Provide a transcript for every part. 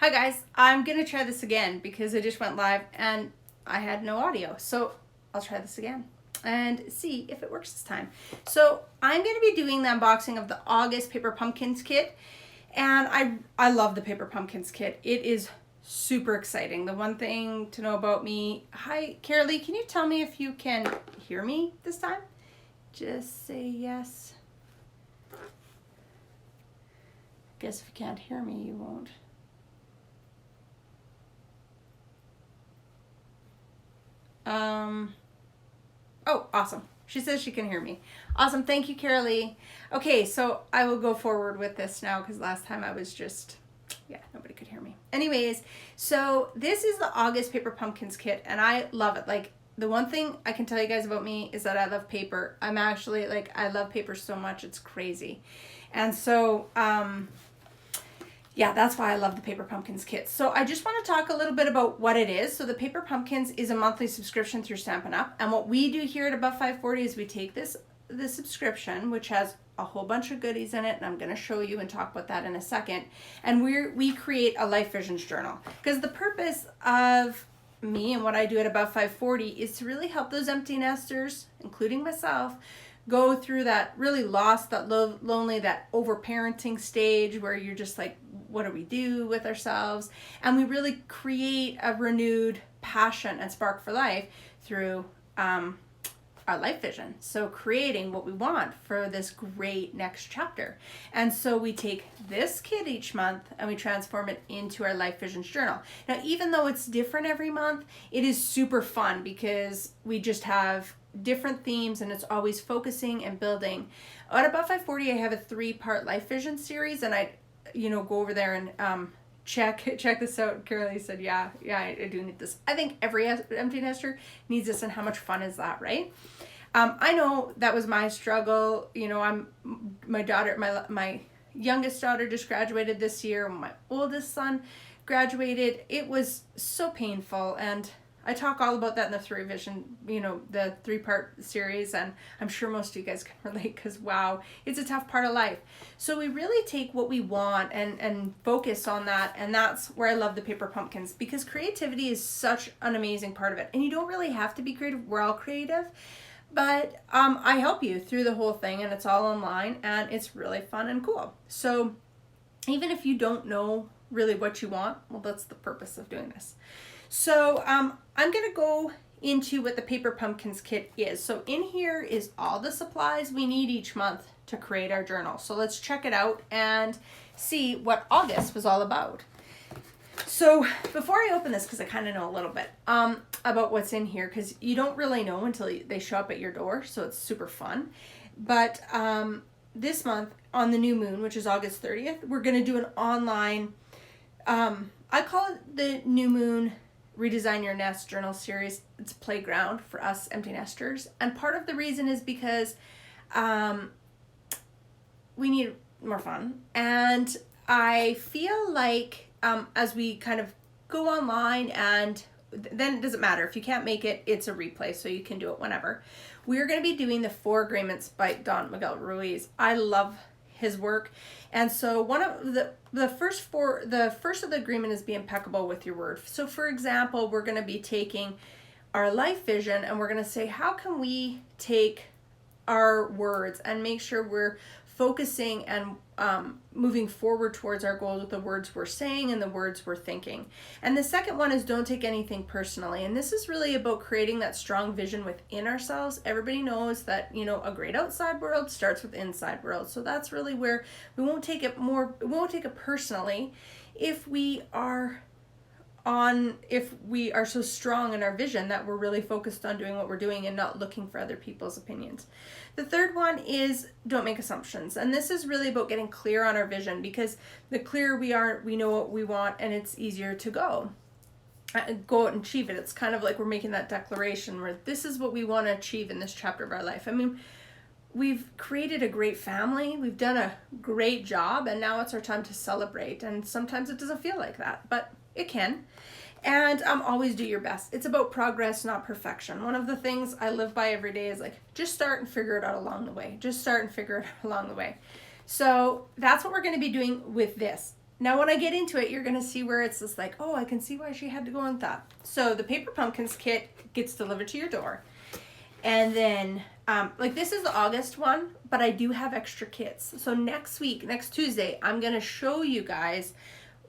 Hi guys, I'm gonna try this again because I just went live and I had no audio. So I'll try this again and see if it works this time. So I'm gonna be doing the unboxing of the August Paper Pumpkins kit, and I love the Paper Pumpkins kit. It is super exciting. The one thing to know about me, hi Carolee, can you tell me if you can hear me this time? Just say yes. Guess if you can't hear me, you won't. Oh, awesome. She says she can hear me. Awesome. Thank you, Carolee. Okay, so I will go forward with this now because last time I was just, nobody could hear me. Anyways, so this is the August Paper Pumpkins kit, and I love it. Like, the one thing I can tell you guys about me is that I love paper. I'm actually, I love paper so much, it's crazy. And so, that's why I love the Paper Pumpkins kit. So I just want to talk a little bit about what it is. So the Paper Pumpkins is a monthly subscription through Stampin' Up. And what we do here at Above 540 is we take this subscription, which has a whole bunch of goodies in it, and I'm going to show you and talk about that in a second. And we create a Life Visions journal. Because the purpose of me and what I do at Above 540 is to really help those empty nesters, including myself, go through that really lost, that lonely, that overparenting stage where you're just like, what do we do with ourselves? And we really create a renewed passion and spark for life through our life vision. So creating what we want for this great next chapter. And so we take this kit each month and we transform it into our Life Visions journal. Now, even though it's different every month, it is super fun because we just have different themes and it's always focusing and building. At Above 540, I have a 3-part Life Vision series, and I go over there and check this out. Carolee said, yeah, I do need this. I think every empty nester needs this, and how much fun is that, right? I know that was my struggle. My youngest daughter just graduated this year. My oldest son graduated. It was so painful, and I talk all about that in the 3-part series, and I'm sure most of you guys can relate because, wow, it's a tough part of life. So we really take what we want and focus on that, and that's where I love the Paper Pumpkins, because creativity is such an amazing part of it. And you don't really have to be creative. We're all creative. But I help you through the whole thing, and it's all online, and it's really fun and cool. So even if you don't know really what you want, well, that's the purpose of doing this. So I'm going to go into what the Paper Pumpkins kit is. So in here is all the supplies we need each month to create our journal. So let's check it out and see what August was all about. So before I open this, because I kind of know a little bit about what's in here, because you don't really know until they show up at your door, so it's super fun. But this month, on the new moon, which is August 30th, we're going to do an online, I call it the New Moon Redesign Your Nest Journal Series. It's a playground for us empty nesters. And part of the reason is because we need more fun. And I feel like as we kind of go online, and then it doesn't matter. If you can't make it, it's a replay, so you can do it whenever. We're going to be doing the 4 Agreements by Don Miguel Ruiz. I love his work. And so one of the first of the agreement is be impeccable with your word. So for example, we're going to be taking our life vision and we're going to say, how can we take our words and make sure we're focusing and moving forward towards our goals with the words we're saying and the words we're thinking. And the second one is don't take anything personally. And this is really about creating that strong vision within ourselves. Everybody knows that, a great outside world starts with inside world. So that's really where we won't take it personally if we are so strong in our vision that we're really focused on doing what we're doing and not looking for other people's opinions. The third one is don't make assumptions. And this is really about getting clear on our vision, because the clearer we are, we know what we want, and it's easier to go out and achieve it. It's kind of like we're making that declaration where this is what we want to achieve in this chapter of our life. I mean, we've created a great family, we've done a great job, and now it's our time to celebrate. And sometimes it doesn't feel like that, but it can. And always do your best. It's about progress, not perfection. One of the things I live by every day is just start and figure it out along the way. Just start and figure it out along the way. So that's what we're going to be doing with this. Now when I get into it, you're going to see where it's just like, oh, I can see why she had to go on that. So the Paper Pumpkins kit gets delivered to your door. And then, like this is the August one, but I do have extra kits. So next week, next Tuesday, I'm going to show you guys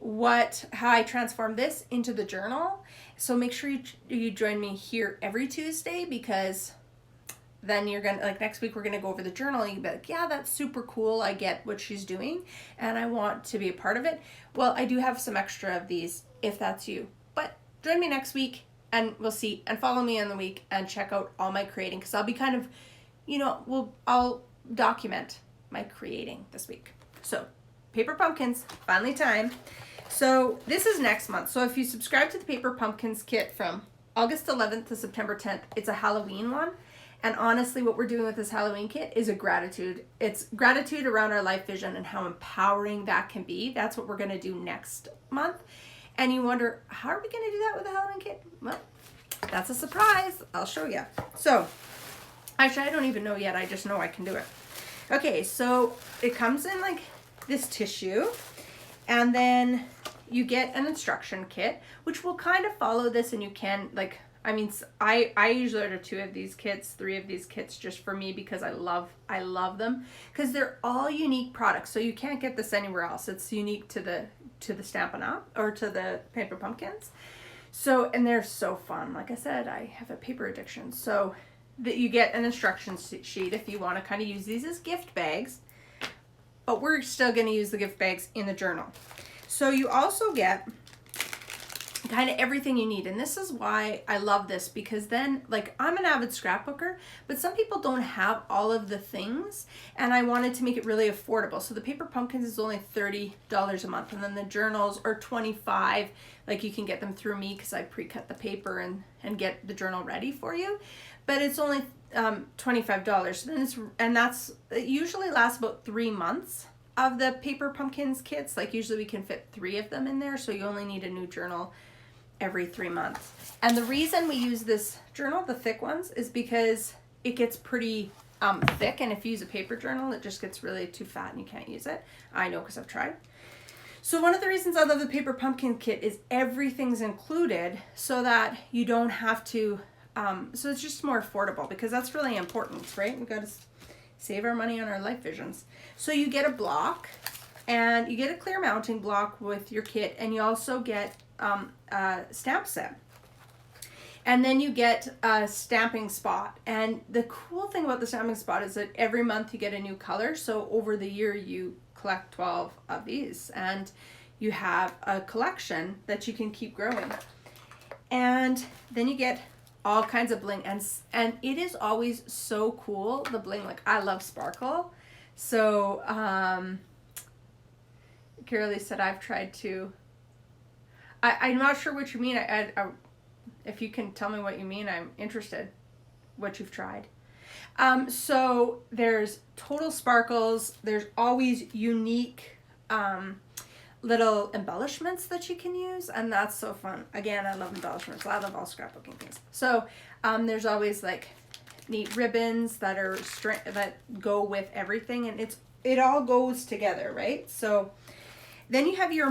how I transform this into the journal. So make sure you join me here every Tuesday, because then you're gonna, like next week we're gonna go over the journal and you can be like, yeah, that's super cool, I get what she's doing and I want to be a part of it. Well, I do have some extra of these if that's you, but join me next week and we'll see, and follow me in the week and check out all my creating, because I'll be kind of, I'll document my creating this week. So Paper Pumpkins, finally time. So this is next month. So if you subscribe to the Paper Pumpkins kit from August 11th to September 10th, it's a Halloween one. And honestly, what we're doing with this Halloween kit is a gratitude. It's gratitude around our life vision and how empowering that can be. That's what we're going to do next month. And you wonder, how are we going to do that with the Halloween kit? Well, that's a surprise. I'll show you. So, actually, I don't even know yet. I just know I can do it. Okay, so it comes in like this tissue. And then you get an instruction kit, which will kind of follow this, and you can I usually order 2 of these kits, 3 of these kits just for me, because I love them, because they're all unique products. So you can't get this anywhere else. It's unique to the Stampin' Up! Or to the Paper Pumpkins. So, and they're so fun. Like I said, I have a paper addiction. So that you get an instruction sheet if you want to kind of use these as gift bags, but we're still going to use the gift bags in the journal. So you also get kind of everything you need. And this is why I love this, because then, like, I'm an avid scrapbooker, but some people don't have all of the things, and I wanted to make it really affordable. So the Paper Pumpkins is only $30 a month, and then the journals are $25. Like, you can get them through me because I pre-cut the paper and get the journal ready for you, but it's only $25. And it usually lasts about 3 months of the Paper Pumpkins kits. Like, usually we can fit 3 of them in there, so you only need a new journal every 3 months. And the reason we use this journal, the thick ones, is because it gets pretty thick, and if you use a paper journal, it just gets really too fat and you can't use it. I know, because I've tried. So one of the reasons I love the Paper Pumpkin kit is everything's included, so that you don't have to, so it's just more affordable, because that's really important, right? We've got to save our money on our life visions. So you get a block, and you get a clear mounting block with your kit, and you also get a stamp set. And then you get a stamping spot. And the cool thing about the stamping spot is that every month you get a new color. So over the year you collect 12 of these, and you have a collection that you can keep growing. And then you get all kinds of bling, and it is always so cool, the bling. Like, I love sparkle. So Carolee said I've tried to. I'm not sure what you mean. If you can tell me what you mean, I'm interested what you've tried. So there's total sparkles. There's always unique little embellishments that you can use, and that's so fun. Again, I love embellishments. I love all scrapbooking things. So there's always like neat ribbons that are that go with everything, and it all goes together, right? So then you have your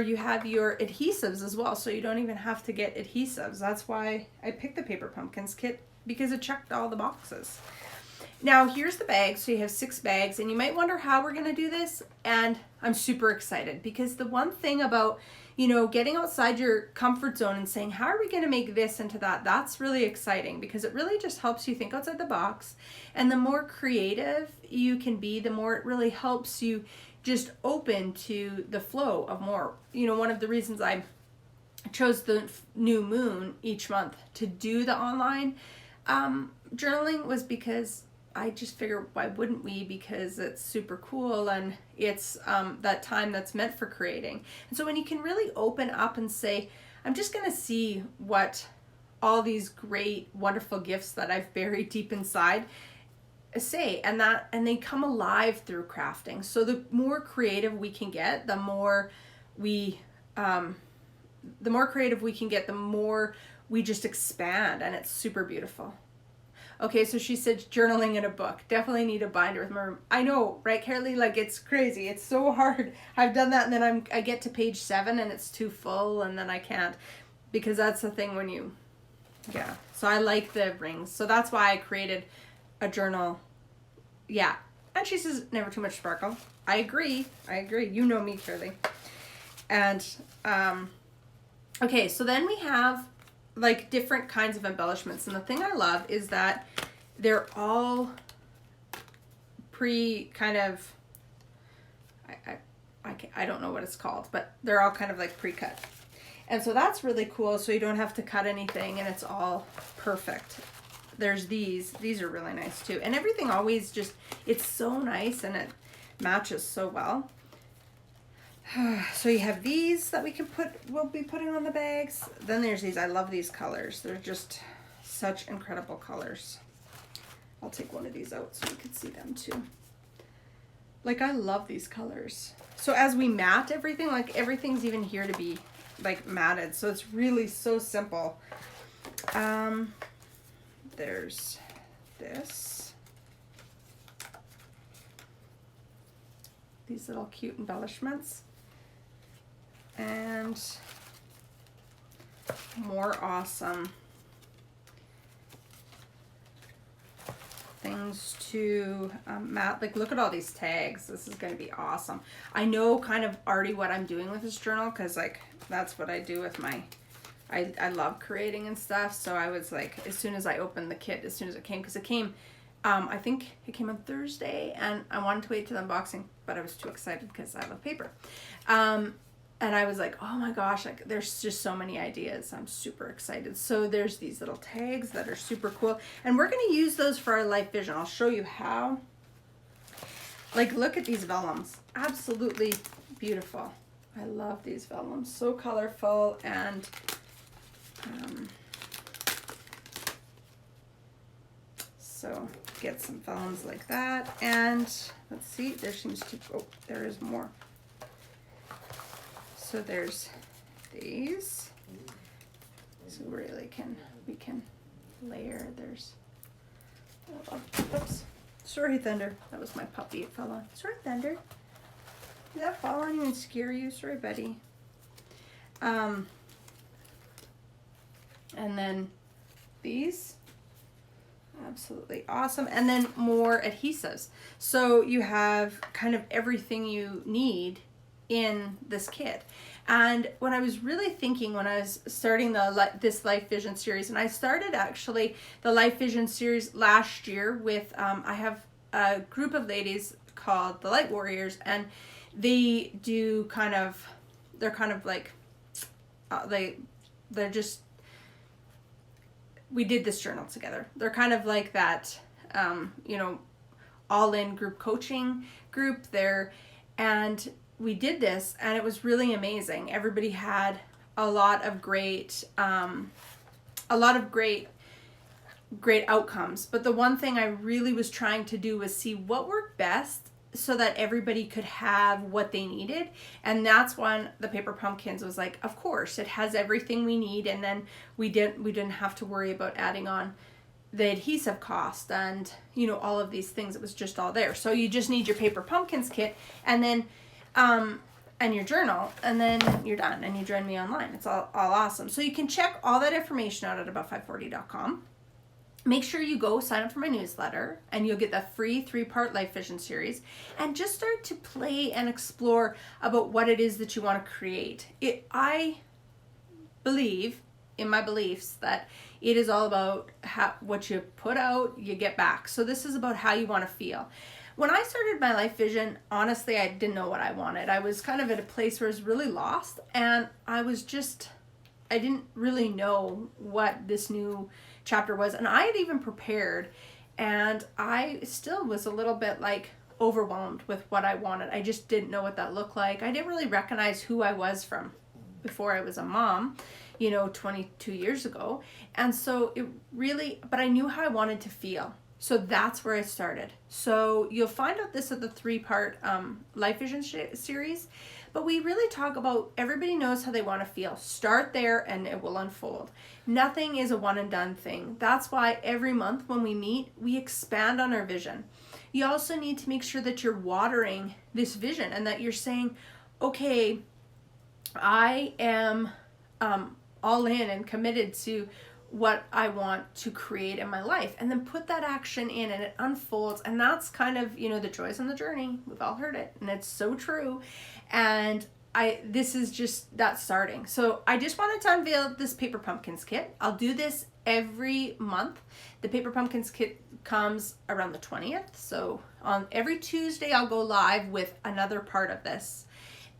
you have your adhesives as well, so you don't even have to get adhesives. That's why I picked the Paper Pumpkins kit, because it checked all the boxes. Now here's the bag. So you have 6 bags, and you might wonder how we're going to do this, and I'm super excited, because the one thing about, getting outside your comfort zone and saying, how are we going to make this into that? That's really exciting, because it really just helps you think outside the box. And the more creative you can be, the more it really helps you just open to the flow of more. One of the reasons I chose the new moon each month to do the online journaling was because I just figured, why wouldn't we? Because it's super cool, and it's that time that's meant for creating. And so when you can really open up and say, I'm just going to see what all these great, wonderful gifts that I've buried deep inside say, and they come alive through crafting. So the more creative we can get, the more creative we can get, the more we just expand, and it's super beautiful. Okay, so she said journaling in a book. Definitely need a binder with more. I know, right, Carolee? Like, it's crazy. It's so hard. I've done that, and then I get to page 7 and it's too full, and then I can't, because that's the thing when you, yeah. So I like the rings. So that's why I created a journal. Yeah. And she says never too much sparkle. I agree. You know me, Carolee. And okay, so then we have like different kinds of embellishments, and the thing I love is that they're all kind of I don't know what it's called, but they're all kind of like pre-cut, and so that's really cool. So you don't have to cut anything, and it's all perfect. There's these are really nice too, and everything always just, it's so nice and it matches so well. So you have these that we'll be putting on the bags. Then there's these. I love these colors. They're just such incredible colors. I'll take one of these out so you can see them too. Like, I love these colors. So as we mat everything, like everything's even here to be like matted. So it's really so simple. There's this. These little cute embellishments. And more awesome things to mat. Like, look at all these tags. This is going to be awesome. I know kind of already what I'm doing with this journal, because like that's what I do with my, I love creating and stuff. So I was like, as soon as I opened the kit, as soon as it came, because it came, I think it came on Thursday, and I wanted to wait till the unboxing, but I was too excited because I love paper. And I was like, oh my gosh, like there's just so many ideas. I'm super excited. So there's these little tags that are super cool. And we're going to use those for our Life Vision. I'll show you how. Like, look at these vellums. Absolutely beautiful. I love these vellums. So colorful, and so get some vellums like that. And let's see, there seems to, oh, there is more. So there's these. So we can layer. There's, oops. Sorry, Thunder. That was my puppy. It fell on. Sorry, Thunder. Did that fall on you and scare you? Sorry, buddy. And then these. Absolutely awesome. And then more adhesives. So you have kind of everything you need in this kit. And when I was really thinking, when I was starting this Life Vision series, and I started actually the Life Vision series last year with, I have a group of ladies called the Light Warriors, and they do kind of, they're kind of like, they're just, we did this journal together. They're kind of like that, you know, all-in group coaching group there. And we did this, and it was really amazing. Everybody had a lot of great outcomes. But the one thing I really was trying to do was see what worked best so that everybody could have what they needed. And that's when the Paper Pumpkins was like, of course, it has everything we need. And then we didn't have to worry about adding on the adhesive cost and, you know, all of these things. It was just all there. So you just need your Paper Pumpkins kit, and then and your journal, and then you're done, and you join me online. It's all awesome. So you can check all that information out at above540.com. Make sure you go sign up for my newsletter, and you'll get the free 3-part Life Vision series, and just start to play and explore about what it is that you want to create. I believe in my beliefs that it is all about what you put out, you get back. So this is about how you want to feel. When I started my Life Vision, honestly, I didn't know what I wanted. I was kind of at a place where I was really lost, and I didn't really know what this new chapter was. And I had even prepared, and I still was a little bit like overwhelmed with what I wanted. I just didn't know what that looked like. I didn't really recognize who I was from before I was a mom, 22 years ago. And so but I knew how I wanted to feel. So that's where I started. So you'll find out this at the 3-part Life Vision series. But we really talk about everybody knows how they want to feel. Start there and it will unfold. Nothing is a one and done thing. That's why every month when we meet, we expand on our vision. You also need to make sure that you're watering this vision and that you're saying, okay, I am all in and committed to what I want to create in my life, and then put that action in and it unfolds. And that's kind of, the joys on the journey. We've all heard it and it's so true. And this is just that starting. So I just wanted to unveil this Paper Pumpkins kit. I'll do this every month. The Paper Pumpkins kit comes around the 20th. So on every Tuesday, I'll go live with another part of this,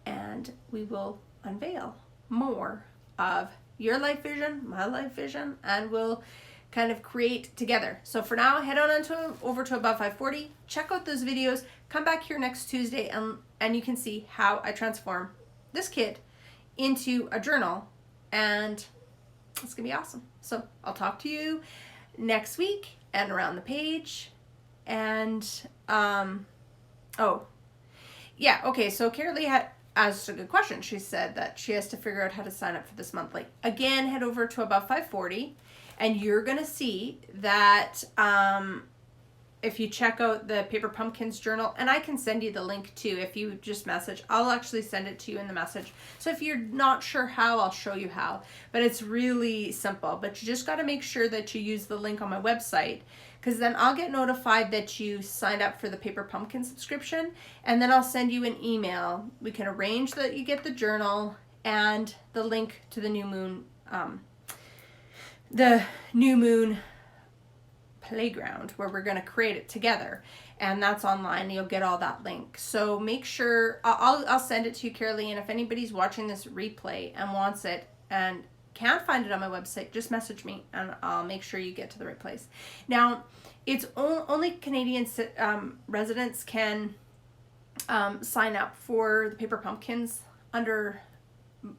and we will unveil more of your life vision, my life vision, and we'll kind of create together. So for now, head on over to Above 540, check out those videos, come back here next Tuesday, and you can see how I transform this kit into a journal, and it's gonna be awesome. So I'll talk to you next week and around the page. And so Carolee had asked a good question. She said that she has to figure out how to sign up for this monthly. Again, head over to Above 540 and you're gonna see that if you check out the Paper Pumpkins journal, and I can send you the link too if you just message. I'll actually send it to you in the message. So if you're not sure how, I'll show you how. But it's really simple. But you just got to make sure that you use the link on my website, because then I'll get notified that you signed up for the Paper Pumpkin subscription, and then I'll send you an email. We can arrange that you get the journal and the link to the New Moon playground where we're going to create it together, and that's online. You'll get all that link. So make sure I'll send it to you, Carolee, and if anybody's watching this replay and wants it and can't find it on my website, just message me and I'll make sure you get to the right place. Now, it's only Canadian residents can sign up for the Paper Pumpkins under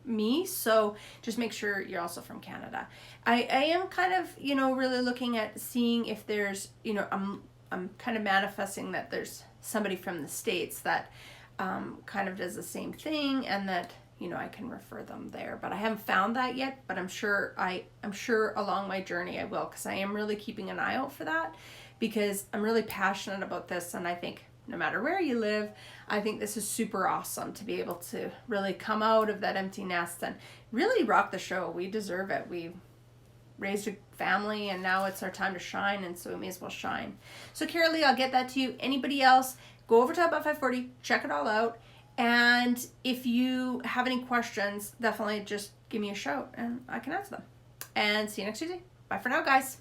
me, so just make sure you're also from Canada. I am kind of really looking at seeing if there's I'm kind of manifesting that there's somebody from the States that kind of does the same thing, and that I can refer them there, but I haven't found that yet. But I'm sure along my journey I will, because I am really keeping an eye out for that, because I'm really passionate about this, and I think no matter where you live, I think this is super awesome to be able to really come out of that empty nest and really rock the show. We deserve it. We raised a family, and now it's our time to shine, and so we may as well shine. So Carolee, I'll get that to you. Anybody else, go over to Above 540, check it all out, and if you have any questions, definitely just give me a shout and I can answer them. And see you next Tuesday. Bye for now, guys.